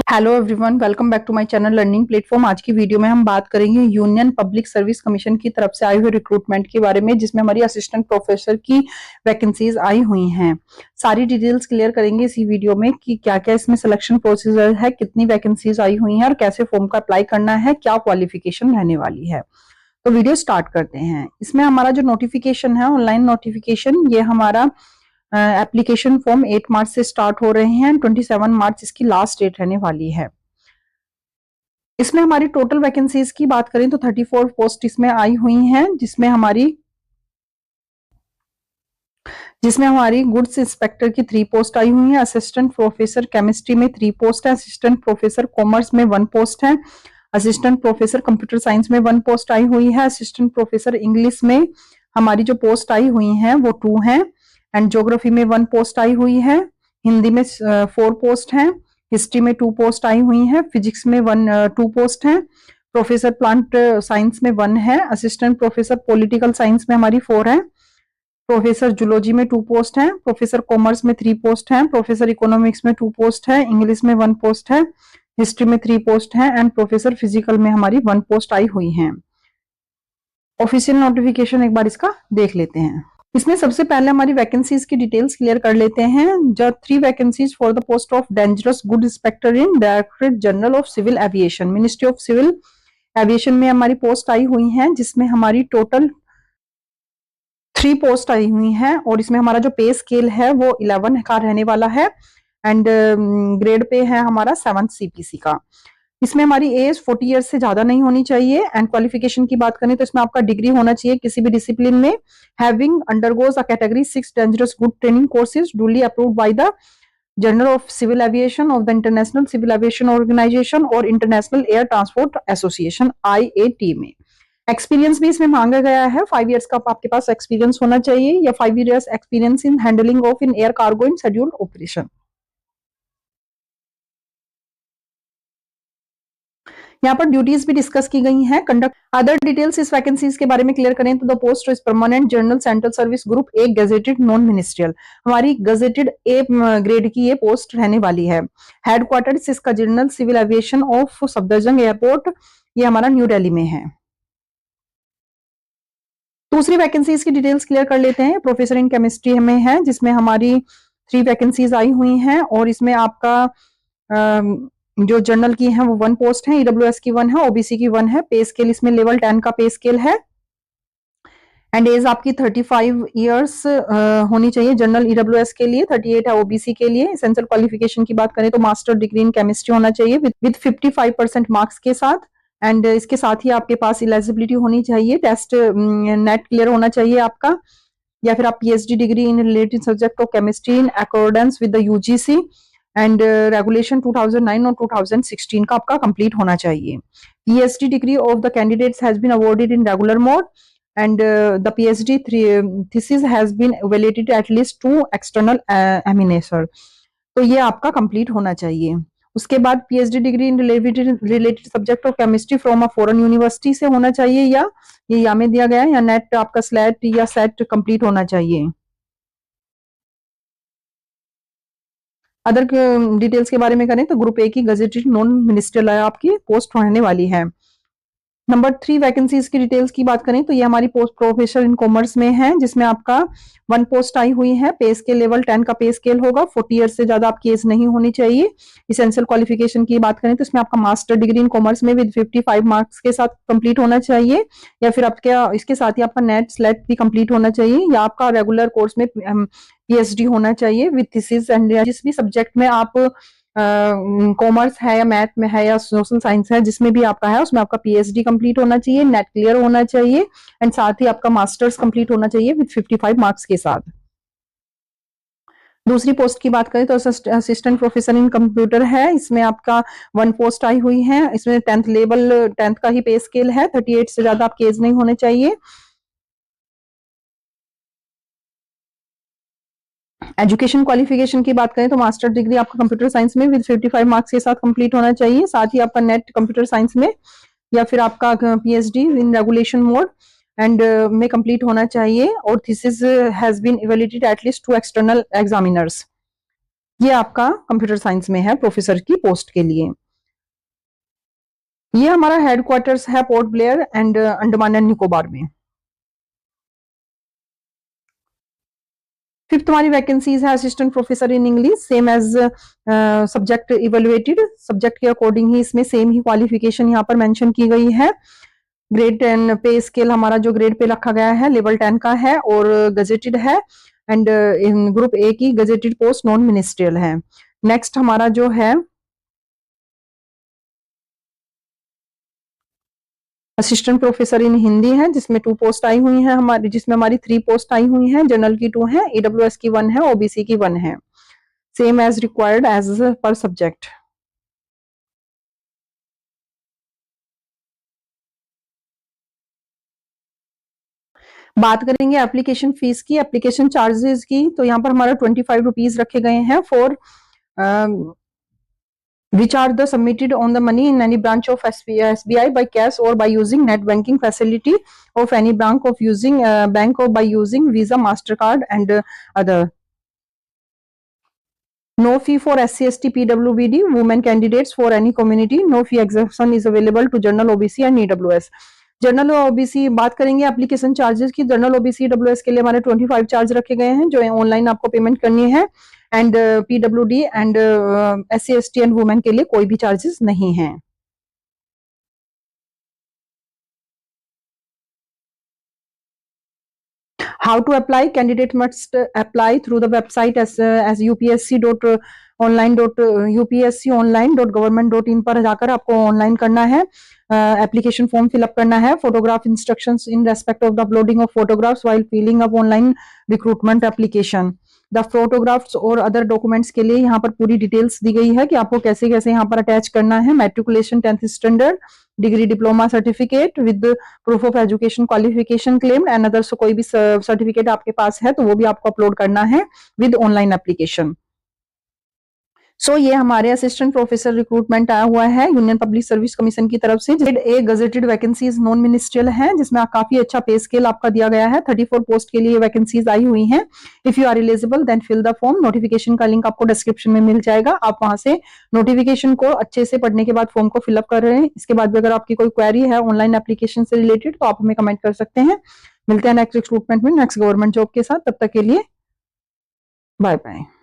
Hello everyone, welcome back to my channel learning platform. आज की video में हम बात करेंगे यूनियन पब्लिक सर्विस कमीशन की तरफ से आए हुए रिक्रूटमेंट के बारे में, जिसमें हमारी असिस्टेंट प्रोफेसर की वैकेंसीज आई हुई हैं। सारी डिटेल्स क्लियर करेंगे इसी वीडियो में कि क्या क्या इसमें सिलेक्शन प्रोसीजर है, कितनी वैकेंसीज आई हुई हैं और कैसे फॉर्म का अप्लाई करना है, क्या क्वालिफिकेशन रहने वाली है। तो वीडियो स्टार्ट करते हैं। इसमें हमारा जो नोटिफिकेशन है, ऑनलाइन नोटिफिकेशन, ये हमारा एप्लीकेशन फॉर्म 8 मार्च से स्टार्ट हो रहे हैं। 27 मार्च इसकी लास्ट डेट रहने वाली है। इसमें हमारी टोटल वैकेंसीज की बात करें तो 34 पोस्ट इसमें आई हुई हैं, जिसमें हमारी गुड्स इंस्पेक्टर की 3 पोस्ट आई हुई है। असिस्टेंट प्रोफेसर केमिस्ट्री में 3 पोस्ट है। असिस्टेंट प्रोफेसर कॉमर्स में 1 पोस्ट है। असिस्टेंट प्रोफेसर कंप्यूटर साइंस में 1 पोस्ट आई हुई है। असिस्टेंट प्रोफेसर इंग्लिश में हमारी जो पोस्ट आई हुई है वो 2 है। एंड ज्योग्राफी में 1 पोस्ट आई हुई है। हिंदी में 4 पोस्ट हैं। हिस्ट्री में 2 पोस्ट आई हुई है। फिजिक्स में 2 पोस्ट है। प्रोफेसर प्लांट साइंस में 1 है। असिस्टेंट प्रोफेसर पॉलिटिकल साइंस में हमारी 4 है। प्रोफेसर जूलॉजी में 2 पोस्ट है। प्रोफेसर कॉमर्स में 3 पोस्ट है। प्रोफेसर इकोनॉमिक्स में 2 पोस्ट है। इंग्लिश में 1 पोस्ट है। हिस्ट्री में 3 पोस्ट है। एंड प्रोफेसर फिजिकल में हमारी 1 पोस्ट आई हुई है। ऑफिशियल नोटिफिकेशन एक बार इसका देख लेते हैं। इसमें सबसे पहले हमारी वैकेंसीज की डिटेल्स क्लियर कर लेते हैं। जो 3 vacancies for the post of dangerous good inspector in directorate general of civil aviation, ministry of civil aviation में हमारी पोस्ट आई हुई हैं, जिसमें हमारी टोटल 3 पोस्ट आई हुई हैं। और इसमें हमारा जो पे स्केल है वो 11 का रहने वाला है। एंड ग्रेड पे है हमारा 7th CPC का। इसमें हमारी एज 40 ईयर्स से ज्यादा नहीं होनी चाहिए। एंड क्वालिफिकेशन की बात करें तो इसमें आपका डिग्री होना चाहिए किसी भी डिसिप्लिन में, having undergoes a category 6 dangerous good training courses duly approved by the general of civil aviation of the international civil aviation organisation और international air transport association IAT में। एक्सपीरियंस भी इसमें मांगा गया है। 5 ईयर्स का आपके पास एक्सपीरियंस होना चाहिए या 5 years experience in handling of in air cargo in scheduled operation. यहाँ पर ड्यूटीज भी डिस्कस की गई हैं। कंडक्ट अदर डिटेल्स इस वैकेंसीज के बारे में क्लियर करें तो the post is permanent general central service group A gazetted non ministerial, हमारी गजेटेड ए ग्रेड की ये पोस्ट रहने वाली है। हेडक्वार्टर इसका general civil aviation of Safdarjung airport, ये हमारा न्यू दिल्ली में है। दूसरी वैकेंसीज की डिटेल्स क्लियर कर लेते हैं। प्रोफेसर इन केमिस्ट्री में है, जिसमें हमारी 3 वैकेंसीज आई हुई हैं। और इसमें आपका जो जनरल की है वो 1 पोस्ट है। EWS की 1 है। OBC की 1 है। पे स्केल इसमें लेवल 10 का पे स्केल है। एंड एज आपकी 35 ईयर्स होनी चाहिए जनरल EWS के लिए, 38 है OBC के लिए। एसेंशियल क्वालिफिकेशन की बात करें तो मास्टर डिग्री इन केमिस्ट्री होना चाहिए विद 55% मार्क्स के साथ। एंड इसके साथ ही आपके पास एलिजिबिलिटी होनी चाहिए, टेस्ट नेट क्लियर होना चाहिए आपका, या फिर आप PhD degree in related subject of chemistry in accordance with the UGC and regulation 2009 और 2016 का आपका कंप्लीट होना चाहिए। PhD degree of the candidates has been awarded in regular mode and the PhD thesis has been evaluated at least 2 external एमिनेसर, तो ये आपका complete होना चाहिए। उसके बाद PhD degree in related subject of chemistry from a foreign university से होना चाहिए, या ये यहाँ में दिया गया है, या नेट आपका स्लैट या सेट कंप्लीट होना चाहिए। अदर डिटेल्स के बारे में करें तो ग्रुप ए की गजेटेड नॉन मिनिस्ट्रियल आपकी पोस्ट होने वाली है। नंबर 3 वैकेंसीज की डिटेल्स की बात करें तो ये हमारी पोस्ट प्रोफेसर इन कॉमर्स में है, जिसमें आपका 1 पोस्ट आई हुई है। पे स्केल लेवल 10 का पे स्केल होगा। 40 ईयर से ज्यादा आपकी एज नहीं होनी चाहिए। इसेंशियल क्वालिफिकेशन की बात करें तो इसमें आपका मास्टर डिग्री इन कॉमर्स में विद 55 मार्क्स के साथ कंप्लीट होना चाहिए, या फिर आपका इसके साथ ही आपका नेट स्लेट भी कंप्लीट होना चाहिए, या आपका रेगुलर कोर्स में PhD होना चाहिए विद थीसिस। एंड जिस भी सब्जेक्ट में आप कॉमर्स है या मैथ में है या सोशल साइंस है, जिसमें भी आपका है उसमें आपका PhD कंप्लीट होना चाहिए, नेट क्लियर होना चाहिए, एंड साथ ही आपका मास्टर्स कंप्लीट होना चाहिए विद 55 मार्क्स के साथ। दूसरी पोस्ट की बात करें तो असिस्टेंट प्रोफेसर इन कंप्यूटर है। इसमें आपका 1 पोस्ट आई हुई है। इसमें 10th लेवल 10th का ही पे स्केल है। 38 से ज्यादा आपकी एज नहीं होने चाहिए। एजुकेशन क्वालिफिकेशन की बात करें तो मास्टर डिग्री आपका कंप्यूटर साइंस में विद 55 मार्क्स के साथ कंप्लीट होना चाहिए, साथ ही आपका नेट कंप्यूटर साइंस में या फिर आपका PhD in regulation mode and में कंप्लीट होना चाहिए, और thesis has been evaluated at least 2 external examiners. ये आपका कंप्यूटर साइंस में है प्रोफेसर की पोस्ट के लिए। ये हमारा हेडक्वार्टर्स है पोर्ट ब्लेयर एंड अंडमान एंड निकोबार में। फिफ्थ हमारी वैकेंसीज है assistant professor in English, same as subject evaluated, subject के अकॉर्डिंग ही इसमें सेम ही क्वालिफिकेशन यहाँ पर मेंशन की गई है। ग्रेड 10 पे स्केल हमारा जो ग्रेड पे रखा गया है लेवल 10 का है और गजेटेड है एंड इन ग्रुप ए की गजेटेड पोस्ट नॉन मिनिस्ट्रियल है। नेक्स्ट हमारा जो है असिस्टेंट प्रोफेसर इन हिंदी है जिसमें 2 पोस्ट आई हुई हैं हमारी, जिसमें हमारी 3 पोस्ट आई हुई हैं, जनरल की 2 है, ईडब्ल्यूएस की 1 है, ओबीसी की 1 है, same as required as per subject. बात करेंगे एप्लीकेशन फीस की, एप्लीकेशन चार्जेस की, तो यहाँ पर हमारा 25 रुपीज रखे गए हैं for which are the submitted on the money in any branch of SBI by cash or by using net banking facility of any bank of using bank or by using Visa, MasterCard and other. No fee for SC, ST, PWBD, women candidates for any community. No fee exemption is available to general OBC and EWS. General OBC बात करेंगे application charges की, general OBC WS के लिए हमारे 25 charge रखे गए हैं जो ऑनलाइन आपको पेमेंट करनी है and PWD and SC ST and women के लिए कोई भी चार्जेस नहीं है। How to apply? Candidate must apply through the website as upsc.online.government.in पर जाकर आपको ऑनलाइन करना है, एप्लीकेशन फॉर्म फिलअप करना है, photograph instructions in respect of the uploading of photographs while filling up online recruitment application. The photographs और other documents के लिए यहाँ पर पूरी डिटेल्स दी गई है कि आपको कैसे कैसे यहाँ पर अटैच करना है, matriculation 10th standard, degree diploma certificate with proof of education qualification claim and others, कोई भी सर्टिफिकेट आपके पास है तो वो भी आपको अपलोड करना है विद ऑनलाइन एप्लीकेशन। सो ये हमारे असिस्टेंट प्रोफेसर रिक्रूटमेंट आया हुआ है यूनियन पब्लिक सर्विस कमीशन की तरफ से। Grade A gazetted vacancies non ministerial है जिसमें काफी अच्छा पे स्केल आपका दिया गया है। 34 पोस्ट के लिए वैकेंसीज आई हुई हैं। If you are eligible then fill the form. Notification का लिंक आपको डिस्क्रिप्शन में मिल जाएगा, आप वहां से नोटिफिकेशन को अच्छे से पढ़ने के बाद फॉर्म को फिलअप कर रहे हैं। इसके बाद भी अगर आपकी कोई क्वेरी है ऑनलाइन एप्लीकेशन से रिलेटेड तो आप हमें कमेंट कर सकते हैं। मिलते हैं नेक्स्ट रिक्रूटमेंट में नेक्स्ट गवर्नमेंट जॉब के साथ, तब तक के लिए बाय बाय।